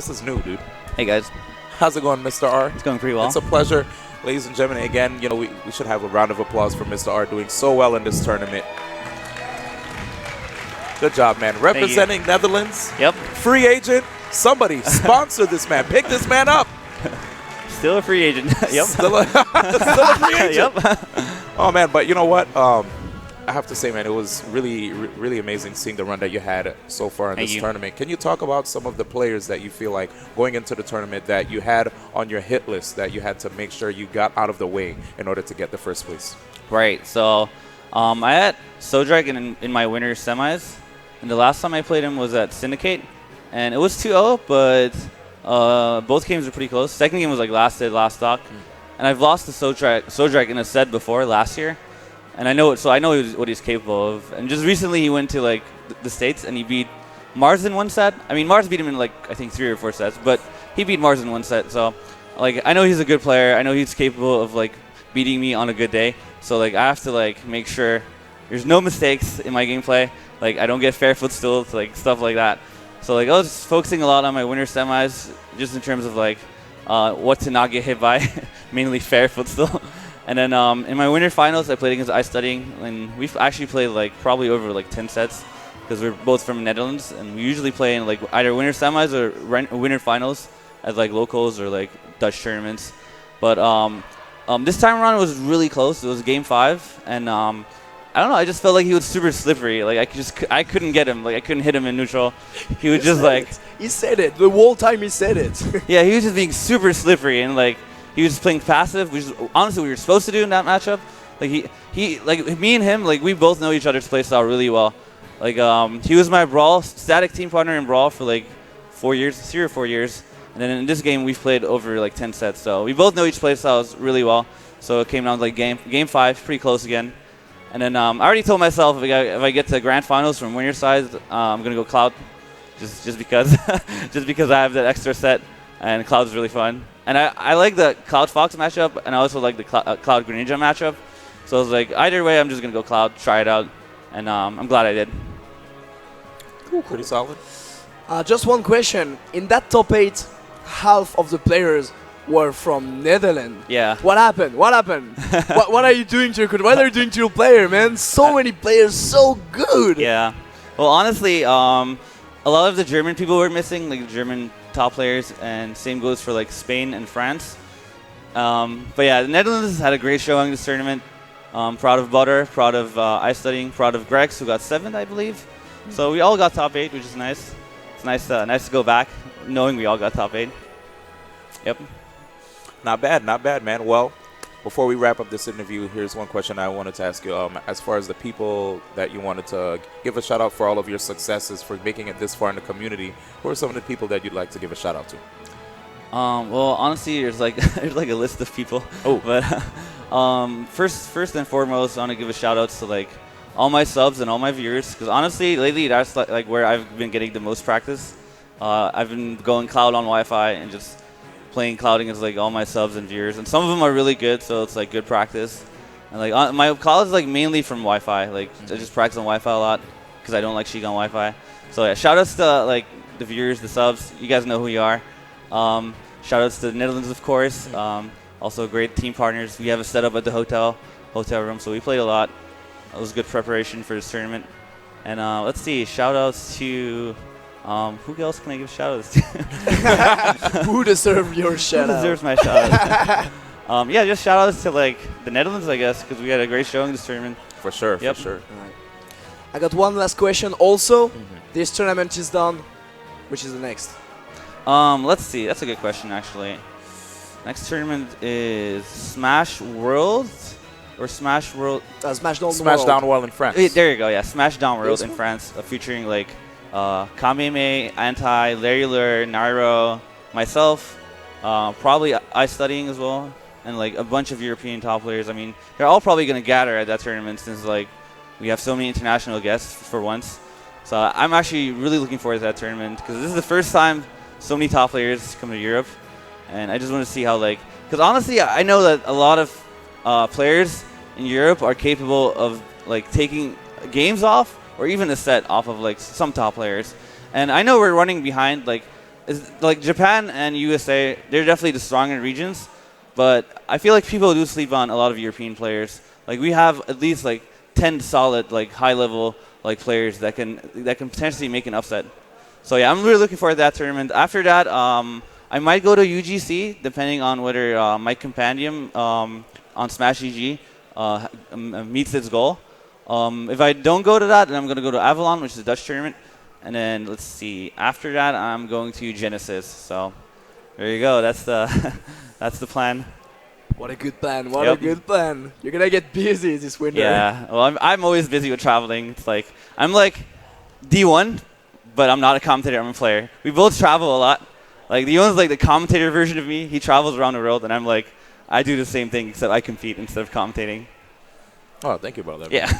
This is new, dude. Hey guys, How's it going, Mr. R? it's going pretty well. It's a pleasure, ladies and gentlemen. Again, we should have a round of applause for Mr. R doing so well in this tournament. Good job, man. Representing Netherlands. Yep. Free agent. Somebody sponsor this man. Pick this man up. Still a free agent. Yep. Still a free agent. Yep. Oh, man. But you know what? I have to say, man, it was really amazing seeing the run that you had so far in this tournament. Can you talk about some of the players that you feel like going into the tournament that you had on your hit list that you had to make sure you got out of the way in order to get the first place? Right. So I had Sodrag in my winter semis, and the last time I played him was at Syndicate, and it was 2-0, but both games were pretty close. Second game was like last stock, and I've lost to Sodrag in a set before last year. And I know it, so I know what he's capable of. And just recently, he went to like the States and he beat Mars in one set. I mean, Mars beat him in like I think 3 or 4 sets, but he beat Mars in one set. So, like, I know he's a good player. I know he's capable of like beating me on a good day. So, like, I have to like make sure there's no mistakes in my gameplay. Like, I don't get fair footstool, like stuff like that. So, like, I was focusing a lot on my winter semis, just in terms of like what to not get hit by, mainly fair footstool. And then in my winter finals, I played against Ice Studying, and we've actually played like probably over like 10 sets because we're both from Netherlands, and we usually play in like either winter semis or winter finals at like locals or like Dutch tournaments. But this time around, it was really close. It was game 5, and I don't know. I just felt like he was super slippery. Like I couldn't get him. Like I couldn't hit him in neutral. He was just like he said it the whole time. He said it. Yeah, he was just being super slippery and like. He was playing passive, which is honestly we were supposed to do in that matchup. Like he like me and him, like we both know each other's playstyle really well. Like he was my Brawl static team partner in Brawl for like 4 years, 3 or 4 years, and then in this game we've played over like 10 sets. So we both know each playstyles really well. So it came down to like game 5, pretty close again. And then I already told myself if I get to grand finals from winner side, I'm gonna go Cloud, just because just because I have that extra set, and Cloud's really fun. And I like the Cloud Fox matchup, and I also like the Cloud Greninja matchup. So I was like, either way, I'm just going to go Cloud, try it out. And I'm glad I did. Cool, pretty solid. Just one question. In that top 8, half of the players were from Netherlands. Yeah. What happened? What happened? what are you doing to your What are you doing to your player, man? So many players, so good. Yeah. Well, honestly, a lot of the German people were missing, like German top players, and same goes for like Spain and France. But yeah, the Netherlands had a great showing this tournament. Proud of Butter, proud of Ice Studying, proud of Grex, who got 7th, I believe. So we all got top 8, which is nice. It's nice to go back knowing we all got top 8. Yep. Not bad, man. Well, before we wrap up this interview, here's one question I wanted to ask you. As far as the people that you wanted to give a shout out for all of your successes, for making it this far in the community, who are some of the people that you'd like to give a shout out to? Well, honestly, there's like a list of people. Oh. But first and foremost, I want to give a shout out to like all my subs and all my viewers, because honestly, lately that's like where I've been getting the most practice. I've been going Cloud on Wi-Fi and just playing Cloud against like all my subs and viewers, and some of them are really good, so it's like good practice. And like my Cloud is like mainly from Wi-Fi. Like I just practice on Wi-Fi a lot because I don't like Sheik on Wi-Fi. So yeah, shout outs to like the viewers, the subs. You guys know who you are. Shout outs to the Netherlands, of course. Also great team partners. We have a setup at the hotel room, so we played a lot. It was good preparation for this tournament. And let's see, shout outs to who else can I give shout outs to? Who deserves your shout out? Who deserves my shout out? Yeah, just shout outs to like the Netherlands, I guess, because we had a great showing this tournament. For sure, Yep. for sure. Right. I got one last question also. This tournament is done. Which is the next? Let's see. That's a good question, actually. Next tournament is Smash World or Smash World. Smash Down Smash World in France. Wait, there you go. Yeah, Smash Down World in one? France, featuring like Kameme, Anti, Larry Lure, Nairo, myself, probably Ice Studying as well, and like a bunch of European top players. I mean, they're all probably going to gather at that tournament since like we have so many international guests for once. So I'm actually really looking forward to that tournament because this is the first time so many top players come to Europe, and I just want to see how like, because honestly I know that a lot of players in Europe are capable of like taking games off or even a set off of like some top players, and I know we're running behind like like Japan and USA, they're definitely the stronger regions, but I feel like people do sleep on a lot of European players. Like we have at least like 10 solid like high level like players that can potentially make an upset. So yeah, I'm really looking forward to that tournament. After that, I might go to UGC depending on whether my compendium on Smash EG meets its goal. If I don't go to that, then I'm going to go to Avalon, which is a Dutch tournament. And then let's see. After that, I'm going to Genesis. So there you go. That's the that's the plan. What a good plan. What a good plan. You're going to get busy this winter. Yeah. Well, I'm always busy with traveling. It's like I'm like D1, but I'm not a commentator. I'm a player. We both travel a lot. Like D1's like the commentator version of me. He travels around the world, and I'm like I do the same thing except I compete instead of commentating. Oh, thank you, brother. Yeah.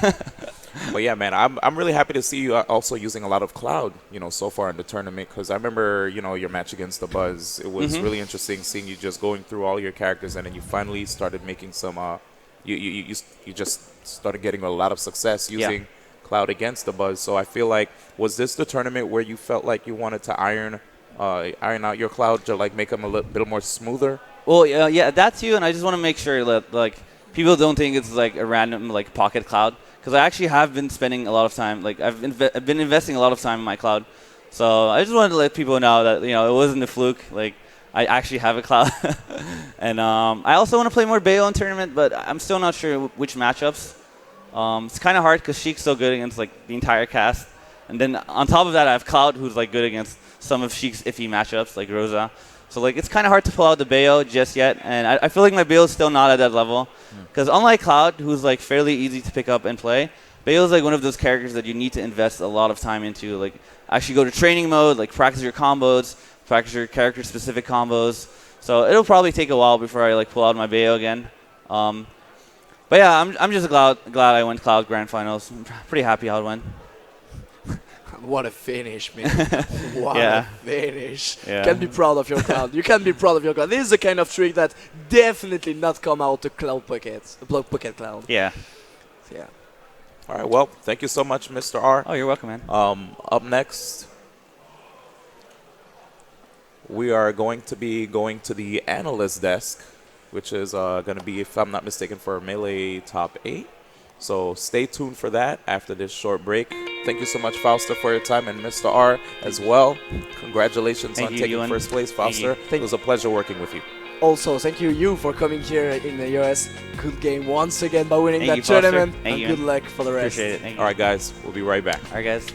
But yeah, man, I'm really happy to see you also using a lot of Cloud, so far in the tournament. Because I remember, your match against the Buzz. It was really interesting seeing you just going through all your characters, and then you finally started making some. You just started getting a lot of success using Cloud against the Buzz. So I feel like, was this the tournament where you felt like you wanted to iron out your Cloud to like make them a little more smoother? Well, yeah, that too, and I just want to make sure that like people don't think it's like a random like pocket Cloud, because I actually have been spending a lot of time. Like I've been investing a lot of time in my Cloud, so I just wanted to let people know that it wasn't a fluke. Like I actually have a Cloud, and I also want to play more Bayo in tournament, but I'm still not sure which matchups. It's kind of hard because Sheik's so good against like the entire cast, and then on top of that, I have Cloud who's like good against some of Sheik's iffy matchups like Rosa. So like it's kind of hard to pull out the Bayo just yet, and I feel like my Bayo is still not at that level. Because unlike Cloud, who's like fairly easy to pick up and play, Bayo is like one of those characters that you need to invest a lot of time into. Like actually go to training mode, like practice your combos, practice your character-specific combos. So it'll probably take a while before I like pull out my Bayo again. But yeah, I'm just glad I went Cloud Grand Finals. I'm pretty happy how it went. What a finish, man. What a finish. Yeah. You can be proud of your Cloud. You can be proud of your Cloud. This is the kind of trick that definitely not come out of Cloud Pockets. Block Pocket Cloud. Yeah. Yeah. All right, well, thank you so much, Mr. R. Oh, you're welcome, man. Up next, we are going to be going to the analyst desk, which is going to be, if I'm not mistaken, for Melee Top 8. So stay tuned for that after this short break. Thank you so much, Fauster, for your time, and Mr. R as well. Congratulations on taking first place, Fauster. It was a pleasure working with you. Also, thank you for coming here in the US. Good game once again by winning that tournament. And good luck for the rest. Appreciate it. Thank you. All right, guys. We'll be right back. All right, guys.